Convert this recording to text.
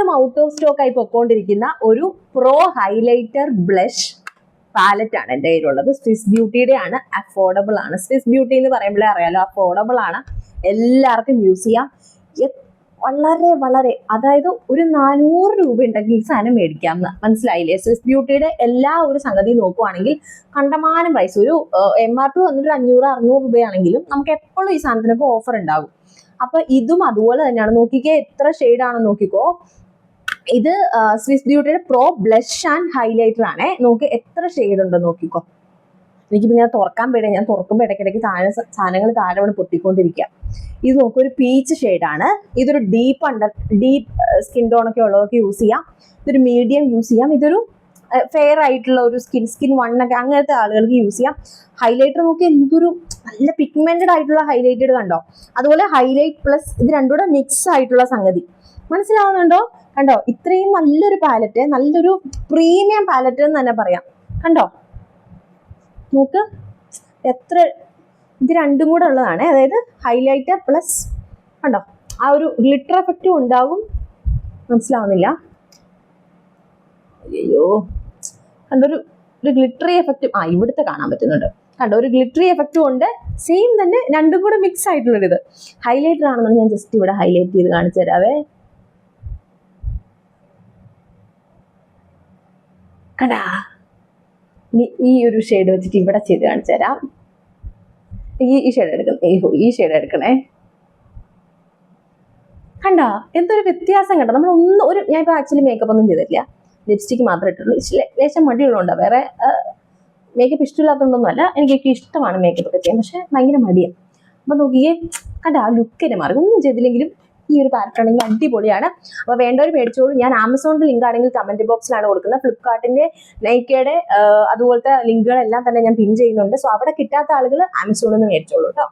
ഇപ്പോഴും out of stock ആയി പൊക്കോണ്ടിരിക്കുന്ന ഒരു പ്രോ ഹൈലൈറ്റർ ബ്ലഷ് പാലറ്റ് ആണ് എൻ്റെ കയ്യിലുള്ളത്. സ്വിസ് ബ്യൂട്ടിയുടെ ആണ്, അഫോർഡബിൾ ആണ്. സ്വിസ് ബ്യൂട്ടി എന്ന് പറയുമ്പോഴേ അറിയാലോ, അഫോർഡബിൾ ആണ്, എല്ലാവർക്കും യൂസ് ചെയ്യാം. വളരെ വളരെ അതായത് ഒരു 400 രൂപ ഉണ്ടെങ്കിൽ ഈ സാധനം മേടിക്കാം, മനസ്സിലായില്ലേ? സ്വിസ് ബ്യൂട്ടിയുടെ എല്ലാ ഒരു സംഗതി നോക്കുവാണെങ്കിൽ കണ്ടമാനം പ്രൈസ്, ഒരു MRP വന്നിട്ട് 500-600 രൂപയാണെങ്കിലും നമുക്ക് എപ്പോഴും ഈ സാധനത്തിനൊക്കെ ഓഫർ ഉണ്ടാകും. അപ്പൊ ഇതും അതുപോലെ തന്നെയാണ്. നോക്കിക്കേ എത്ര ഷെയ്ഡാണെന്ന് നോക്കിക്കോ. ഇത് സ്വിസ് ബ്യൂട്ടിയുടെ പ്രോ ബ്ലഷ് ആൻഡ് ഹൈലൈറ്റർ ആണ്. നോക്കി എത്ര ഷെയ്ഡ് ഉണ്ടെന്ന് നോക്കിക്കോ. എനിക്കിപ്പോൾ ഞാൻ തുറക്കാൻ പേടിയാണ്, ഞാൻ തുറക്കുമ്പോൾ ഇടയ്ക്കിടയ്ക്ക് സാധനങ്ങൾ താഴെ വന്ന് പൊട്ടിക്കൊണ്ടിരിക്കുക. ഇത് നോക്കൂ, ഒരു പീച്ച് ഷെയ്ഡാണ്. ഇതൊരു ഡീപ്പ് സ്കിൻ ടോണൊക്കെ ഉള്ളവർക്ക് യൂസ് ചെയ്യാം. ഇതൊരു മീഡിയം യൂസ് ചെയ്യാം. ഇതൊരു ഫെയർ ആയിട്ടുള്ള ഒരു സ്കിൻ വണ്ണൊക്കെ അങ്ങനത്തെ ആളുകൾക്ക് യൂസ് ചെയ്യാം. ഹൈലൈറ്റർ നോക്കി എന്തൊരു നല്ല പിഗ്മെന്റഡ് ആയിട്ടുള്ള ഹൈലൈറ്റഡ് കണ്ടോ. അതുപോലെ ഹൈലൈറ്റ് പ്ലസ് ഇത് രണ്ടും കൂടെ മിക്സ് ആയിട്ടുള്ള സംഗതി മനസ്സിലാവുന്നുണ്ടോ? കണ്ടോ, ഇത്രയും നല്ലൊരു പാലറ്റ്, നല്ലൊരു പ്രീമിയം പാലറ്റ് എന്ന് തന്നെ പറയാം. കണ്ടോ, നോക്ക് എത്ര, ഇത് രണ്ടും കൂടെ ഉള്ളതാണ്. അതായത് ഹൈലൈറ്റർ പ്ലസ് കണ്ടോ ആ ഒരു ഗ്ലിറ്റർ എഫക്റ്റും ഉണ്ടാകും. മനസ്സിലാവുന്നില്ല? അയ്യോ, കണ്ടൊരു ഗ്ലിറ്ററി എഫക്റ്റും ഇവിടുത്തെ കാണാൻ പറ്റുന്നുണ്ട്. കണ്ടോ, ഒരു ഗ്ലിറ്ററി എഫക്റ്റും ഉണ്ട്. സെയിം തന്നെ രണ്ടും കൂടെ മിക്സ് ആയിട്ടുള്ളൊരിത്. ഹൈലൈറ്റർ ആണെന്ന് ഞാൻ ജസ്റ്റ് ഇവിടെ ഹൈലൈറ്റ് ചെയ്ത് കാണിച്ചു തരാവേ. കണ്ടാ, ഈ ഒരു ഷെയ്ഡ് വെച്ചിട്ട് ഇവിടെ ചെയ്ത് കാണിച്ചു തരാം. ഈ ഷെയ്ഡ് എടുക്കണം, ഈ ഷെയ്ഡ് എടുക്കണേ. കണ്ടാ എന്തൊരു വ്യത്യാസം കണ്ടോ. ഞാൻ ഇപ്പൊ ആക്ച്വലി മേക്കപ്പ് ഒന്നും ചെയ്തിട്ടില്ല, ലിപ്സ്റ്റിക്ക് മാത്രമേ ഇട്ടുള്ളൂ. ലേശം മടിയുള്ളതുകൊണ്ടോ, വേറെ മേക്കപ്പ് ഇഷ്ടമില്ലാത്തതുകൊണ്ടൊന്നും അല്ല. എനിക്കൊക്കെ ഇഷ്ടമാണ് മേക്കപ്പ് ഒക്കെ ചെയ്യാൻ, പക്ഷെ ഭയങ്കര മടിയാണ്. അപ്പൊ നോക്കിയേ, കണ്ടാ ആ ലുക്കിനെ മാറി. ഒന്നും ചെയ്തില്ലെങ്കിലും ഈ ഒരു പാലറ്റ് ആണെങ്കിൽ അടിപൊളിയാണ്. അപ്പൊ വേണ്ടവർ മേടിച്ചോളൂ. ഞാൻ ആമസോണിന്റെ ലിങ്ക് ആണെങ്കിൽ കമന്റ് ബോക്സിലാണ് കൊടുക്കുന്നത്. ഫ്ലിപ്കാർട്ടിന്റെ, നൈക്കയുടെ അതുപോലത്തെ ലിങ്കുകളെല്ലാം തന്നെ ഞാൻ പിൻ ചെയ്യുന്നുണ്ട്. സോ അവിടെ കിട്ടാത്ത ആളുകൾ ആമസോണിൽ നിന്ന് മേടിച്ചോളൂ കേട്ടോ.